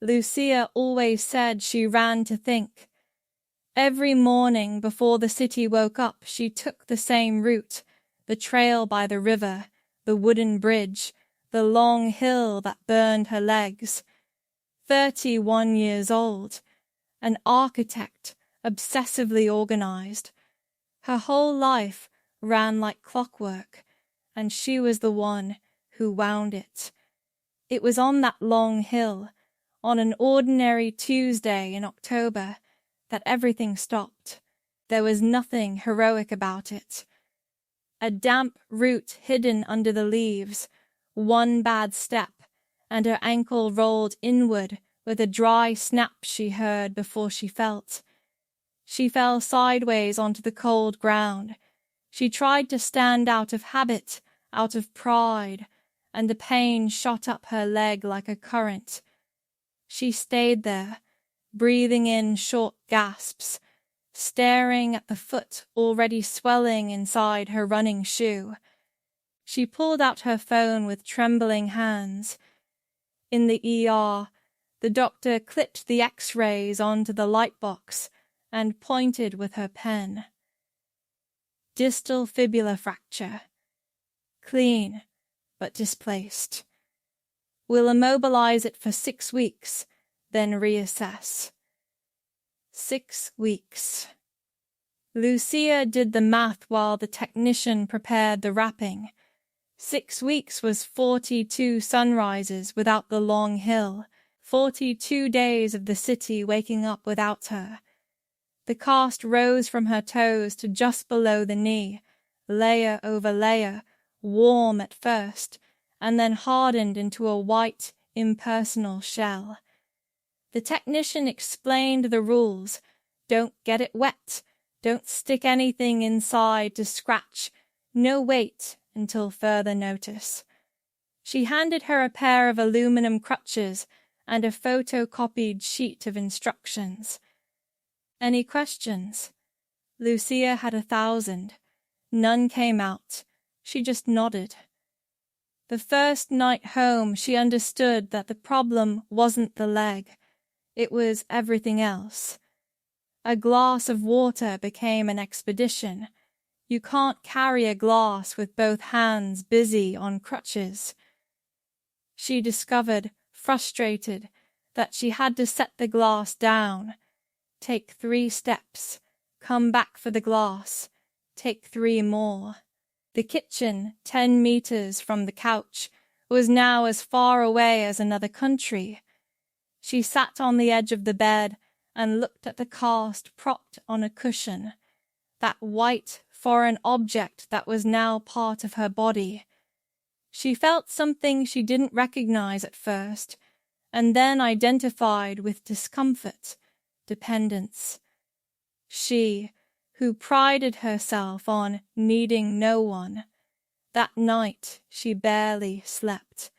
Lucía always said she ran to think. Every morning before the city woke up, she took the same route, the trail by the river, the wooden bridge, the long hill that burned her legs. 31 years old, an architect, obsessively organized. Her whole life ran like clockwork, and she was the one who wound it. It was on that long hill, on an ordinary Tuesday in October, that everything stopped. There was nothing heroic about it. A damp root hidden under the leaves, one bad step, and her ankle rolled inward with a dry snap she heard before she felt. She fell sideways onto the cold ground. She tried to stand out of habit, out of pride, and the pain shot up her leg like a current. She stayed there, breathing in short gasps, staring at the foot already swelling inside her running shoe. She pulled out her phone with trembling hands. In the ER, the doctor clipped the X-rays onto the light box and pointed with her pen. Distal fibula fracture. Clean, but displaced. We'll immobilize it for 6 weeks, then reassess. 6 weeks. Lucía did the math while the technician prepared the wrapping. 6 weeks was 42 sunrises without the long hill, 42 days of the city waking up without her. The cast rose from her toes to just below the knee, layer over layer, warm at first, and then hardened into a white, impersonal shell. The technician explained the rules. Don't get it wet. Don't stick anything inside to scratch. No wait until further notice. She handed her a pair of aluminum crutches and a photocopied sheet of instructions. Any questions? Lucía had 1,000. None came out. She just nodded. The first night home, she understood that the problem wasn't the leg. It was everything else. A glass of water became an expedition. You can't carry a glass with both hands busy on crutches. She discovered, frustrated, that she had to set the glass down, take 3 steps, come back for the glass, take 3 more. The kitchen, 10 meters from the couch, was now as far away as another country. She sat on the edge of the bed and looked at the cast propped on a cushion, that white, foreign object that was now part of her body. She felt something she didn't recognize at first, and then identified with discomfort, dependence. She, who prided herself on needing no one, that night she barely slept.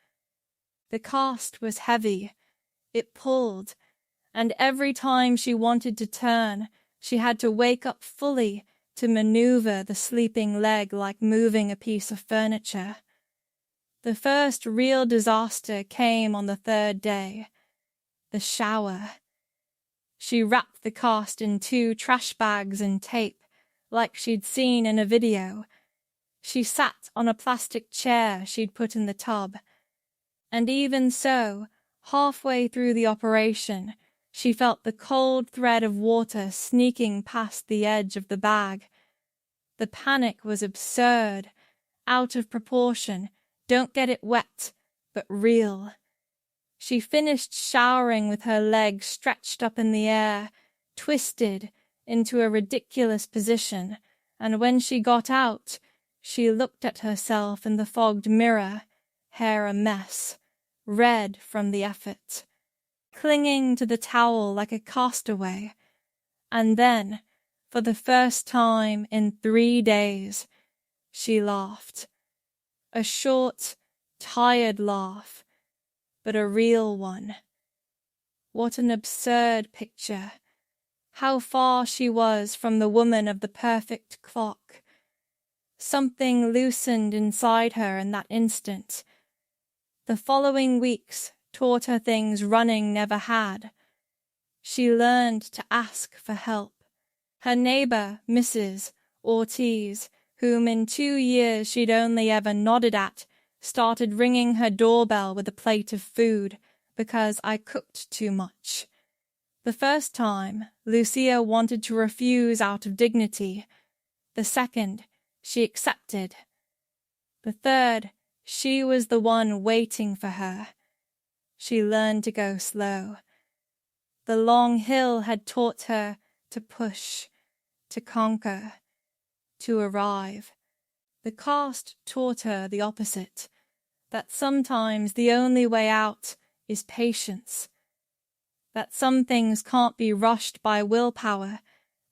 The cast was heavy. It pulled, and every time she wanted to turn, she had to wake up fully to maneuver the sleeping leg like moving a piece of furniture. The first real disaster came on the 3rd day. The shower. She wrapped the cast in 2 trash bags and tape, like she'd seen in a video. She sat on a plastic chair she'd put in the tub. And even so, halfway through the operation, she felt the cold thread of water sneaking past the edge of the bag. The panic was absurd, out of proportion, don't get it wet, but real. She finished showering with her legs stretched up in the air, twisted into a ridiculous position, and when she got out, she looked at herself in the fogged mirror, hair a mess, red from the effort, clinging to the towel like a castaway. And then, for the first time in 3 days, she laughed. A short, tired laugh, but a real one. What an absurd picture. How far she was from the woman of the perfect clock. Something loosened inside her in that instant. The following weeks taught her things running never had. She learned to ask for help. Her neighbor, Mrs. Ortiz, whom in 2 years she'd only ever nodded at, started ringing her doorbell with a plate of food because I cooked too much. The first time, Lucía wanted to refuse out of dignity. The second, she accepted. The third, she was the one waiting for her. She learned to go slow. The long hill had taught her to push, to conquer, to arrive. The cast taught her the opposite, that sometimes the only way out is patience, that some things can't be rushed by willpower,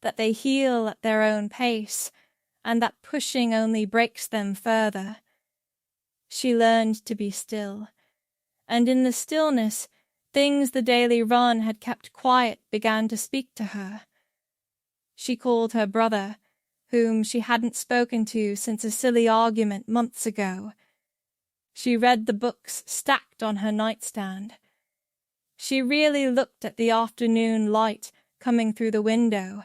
that they heal at their own pace, and that pushing only breaks them further. She learned to be still, and in the stillness, things the daily run had kept quiet began to speak to her. She called her brother, whom she hadn't spoken to since a silly argument months ago. She read the books stacked on her nightstand. She really looked at the afternoon light coming through the window,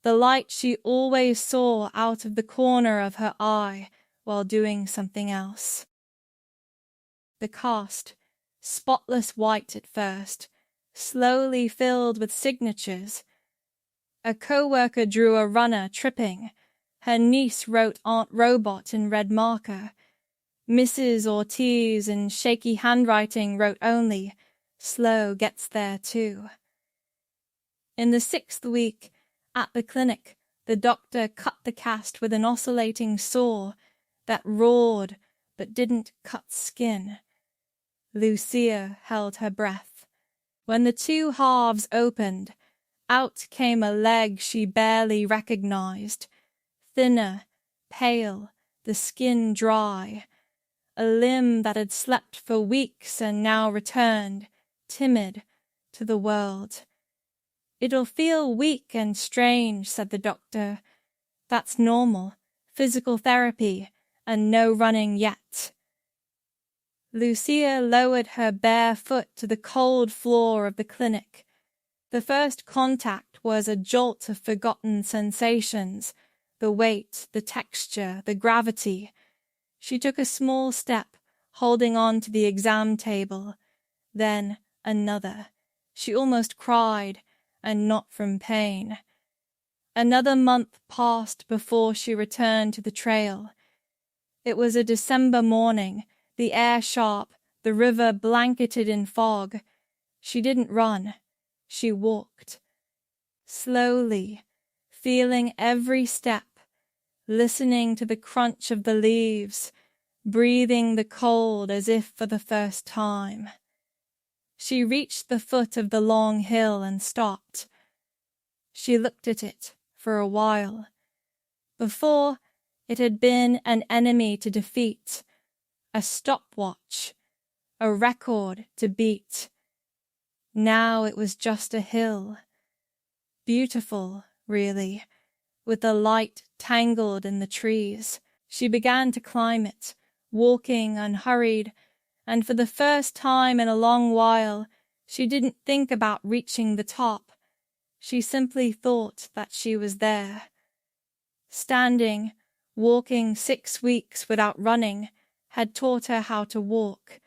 the light she always saw out of the corner of her eye while doing something else. The cast, spotless white at first, slowly filled with signatures. A co-worker drew a runner tripping. Her niece wrote Aunt Robot in red marker. Mrs. Ortiz in shaky handwriting wrote only, "Slow gets there too." In the 6th week, at the clinic, the doctor cut the cast with an oscillating saw that roared but didn't cut skin. Lucía held her breath. When the 2 halves opened, out came a leg she barely recognized, thinner, pale, the skin dry, a limb that had slept for weeks and now returned, timid, to the world. "It'll feel weak and strange," said the doctor. "That's normal, physical therapy, and no running yet." Lucía lowered her bare foot to the cold floor of the clinic. The first contact was a jolt of forgotten sensations, the weight, the texture, the gravity. She took a small step, holding on to the exam table. Then another. She almost cried, and not from pain. Another month passed before she returned to the trail. It was a December morning, the air sharp, the river blanketed in fog. She didn't run. She walked. Slowly, feeling every step, listening to the crunch of the leaves, breathing the cold as if for the first time. She reached the foot of the long hill and stopped. She looked at it for a while. Before, it had been an enemy to defeat, a stopwatch, a record to beat. Now it was just a hill. Beautiful, really, with the light tangled in the trees. She began to climb it, walking unhurried, and for the first time in a long while, she didn't think about reaching the top. She simply thought that she was there. Standing, walking 6 weeks without running, had taught her how to walk,